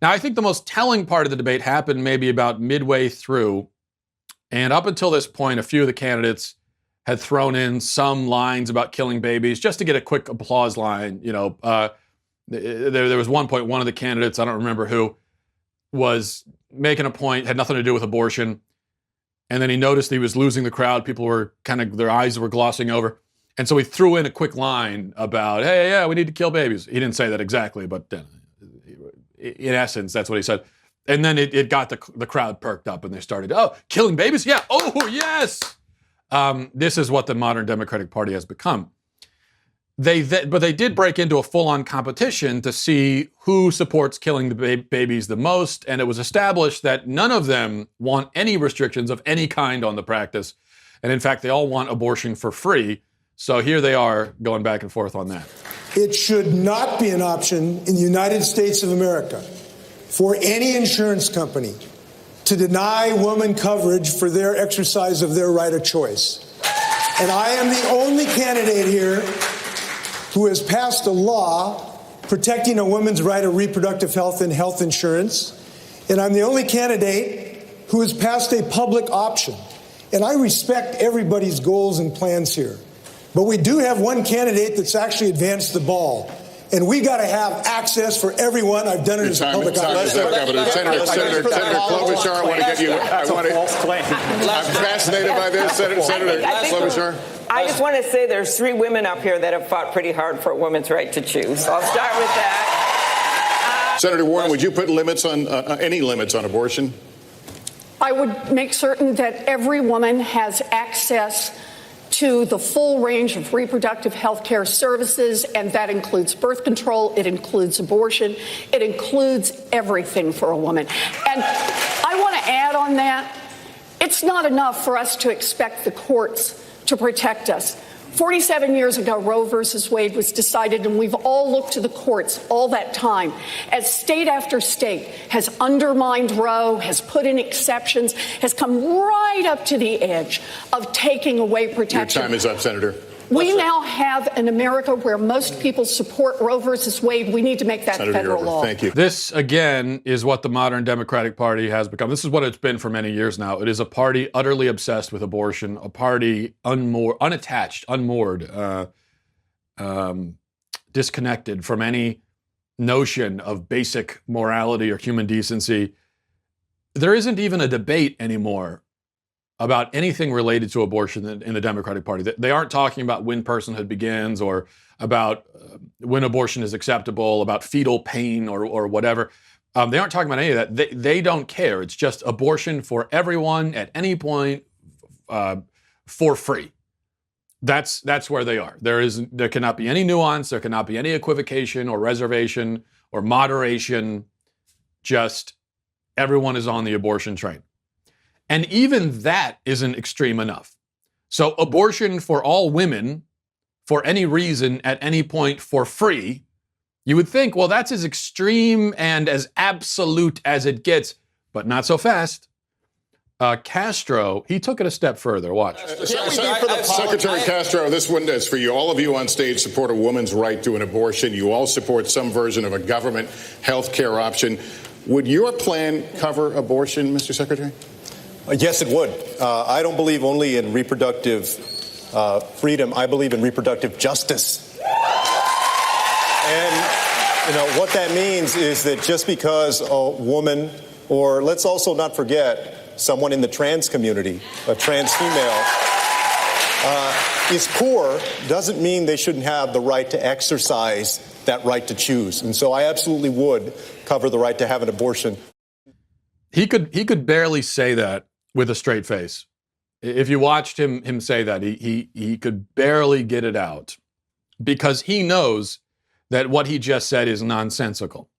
Now, I think the most telling part of the debate happened maybe about midway through. And up until this point, a few of the candidates had thrown in some lines about killing babies just to get a quick applause line. There was one point, one of the candidates, I don't remember who, was making a point, had nothing to do with abortion. And then he noticed he was losing the crowd. People were their eyes were glossing over. And so he threw in a quick line about, hey, yeah, we need to kill babies. He didn't say that exactly, but in essence, that's what he said. And then it got the crowd perked up and they started, oh, killing babies? Yeah, oh, yes. This is what the modern Democratic Party has become. But they did break into a full-on competition to see who supports killing the babies the most, and it was established that none of them want any restrictions of any kind on the practice. And in fact, they all want abortion for free. So here they are going back and forth on that. It should not be an option in the United States of America for any insurance company to deny women coverage for their exercise of their right of choice. And I am the only candidate here who has passed a law protecting a woman's right of reproductive health and health insurance. And I'm the only candidate who has passed a public option. And I respect everybody's goals and plans here. But we do have one candidate that's actually advanced the ball. And we got to have access for everyone. I've done it as a public option. Senator Klobuchar, I want to get you. I'm fascinated by this, Senator Klobuchar. I just want to say there's 3 women up here that have fought pretty hard for a woman's right to choose. So I'll start with that. Senator Warren, would you put limits on any limits on abortion? I would make certain that every woman has access to the full range of reproductive health care services, and that includes birth control, it includes abortion, it includes everything for a woman. And I want to add on that, it's not enough for us to expect the courts to protect us. 47 years ago, Roe versus Wade was decided, and we've all looked to the courts all that time as state after state has undermined Roe, has put in exceptions, has come right up to the edge of taking away protection. Your time is up, Senator. We now have an America where most people support Roe versus Wade. We need to make that Senator federal law. Thank you. This, again, is what the modern Democratic Party has become. This is what it's been for many years now. It is a party utterly obsessed with abortion, a party unattached, unmoored, disconnected from any notion of basic morality or human decency. There isn't even a debate anymore about anything related to abortion in the Democratic Party. They aren't talking about when personhood begins or about when abortion is acceptable, about fetal pain or whatever. They aren't talking about any of that. They don't care. It's just abortion for everyone at any point for free. That's where they are. There cannot be any nuance. There cannot be any equivocation or reservation or moderation. Just everyone is on the abortion train. And even that isn't extreme enough. So abortion for all women, for any reason, at any point, for free, you would think, well, that's as extreme and as absolute as it gets, but not so fast. Castro, he took it a step further. Watch. Secretary Castro, this one is for you. All of you on stage support a woman's right to an abortion. You all support some version of a government health care option. Would your plan cover abortion, Mr. Secretary? Yes, it would. I don't believe only in reproductive freedom. I believe in reproductive justice. And, what that means is that just because a woman, or let's also not forget, someone in the trans community, a trans female, is poor, doesn't mean they shouldn't have the right to exercise that right to choose. And so I absolutely would cover the right to have an abortion. He could barely say that with a straight face. If you watched him say that, he could barely get it out because he knows that what he just said is nonsensical.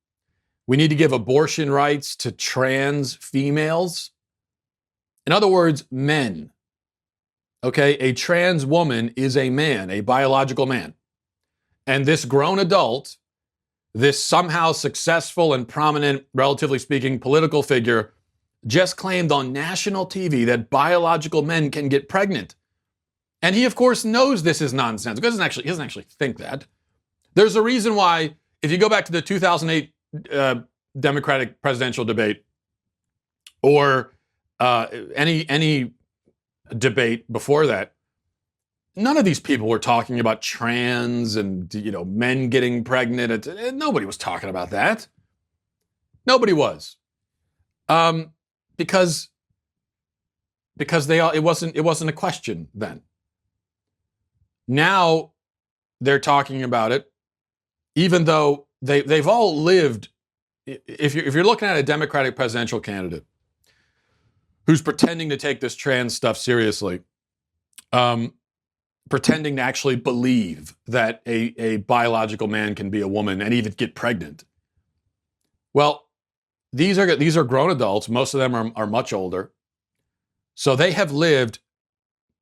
We need to give abortion rights to trans females. In other words, men. Okay, a trans woman is a man, a biological man. And this grown adult, this somehow successful and prominent, relatively speaking, political figure just claimed on national TV that biological men can get pregnant. And he, of course, knows this is nonsense. He doesn't actually think that. There's a reason why, if you go back to the 2008 Democratic presidential debate or any debate before that, none of these people were talking about trans and, men getting pregnant. Nobody was talking about that. Nobody was. Because it wasn't a question then. Now they're talking about it, even though they've all lived. If you're looking at a Democratic presidential candidate who's pretending to take this trans stuff seriously, pretending to actually believe that a biological man can be a woman and even get pregnant. Well, these are grown adults. Most of them are much older. So they have lived,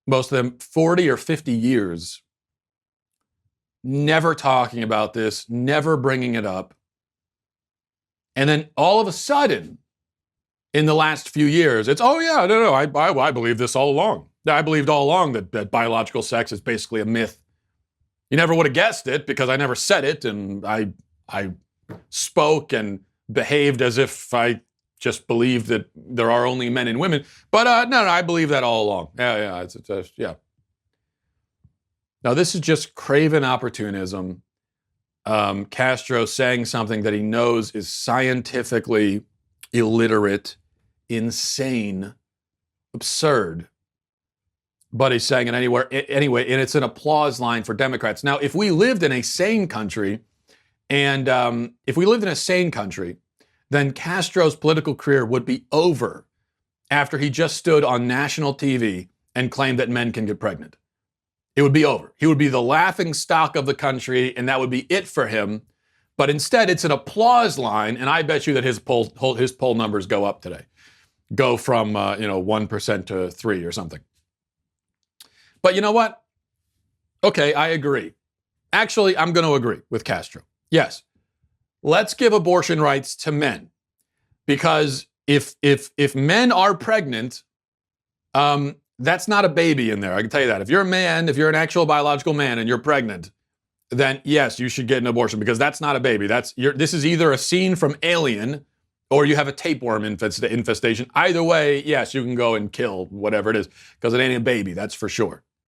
most of them, 40 or 50 years, never talking about this, never bringing it up. And then all of a sudden, in the last few years, it's, oh yeah, no, I believe this all along. I believed all along that biological sex is basically a myth. You never would have guessed it because I never said it, and I spoke and behaved as if I just believed that there are only men and women. But no, I believe that all along. Yeah. Now, this is just craven opportunism. Castro saying something that he knows is scientifically illiterate, insane, absurd. But he's saying it anyway, and it's an applause line for Democrats. Now, if we lived in a sane country, then Castro's political career would be over after he just stood on national TV and claimed that men can get pregnant. It would be over. He would be the laughing stock of the country, and that would be it for him. But instead, it's an applause line, and I bet you that his poll numbers go up today, go from 1% to 3 or something. But you know what? Okay, I agree. Actually, I'm going to agree with Castro. Yes, let's give abortion rights to men, because if men are pregnant, that's not a baby in there. I can tell you that. If you're a man, if you're an actual biological man and you're pregnant, then yes, you should get an abortion, because that's not a baby. This is either a scene from Alien or you have a tapeworm infestation. Either way, yes, you can go and kill whatever it is, because it ain't a baby, that's for sure.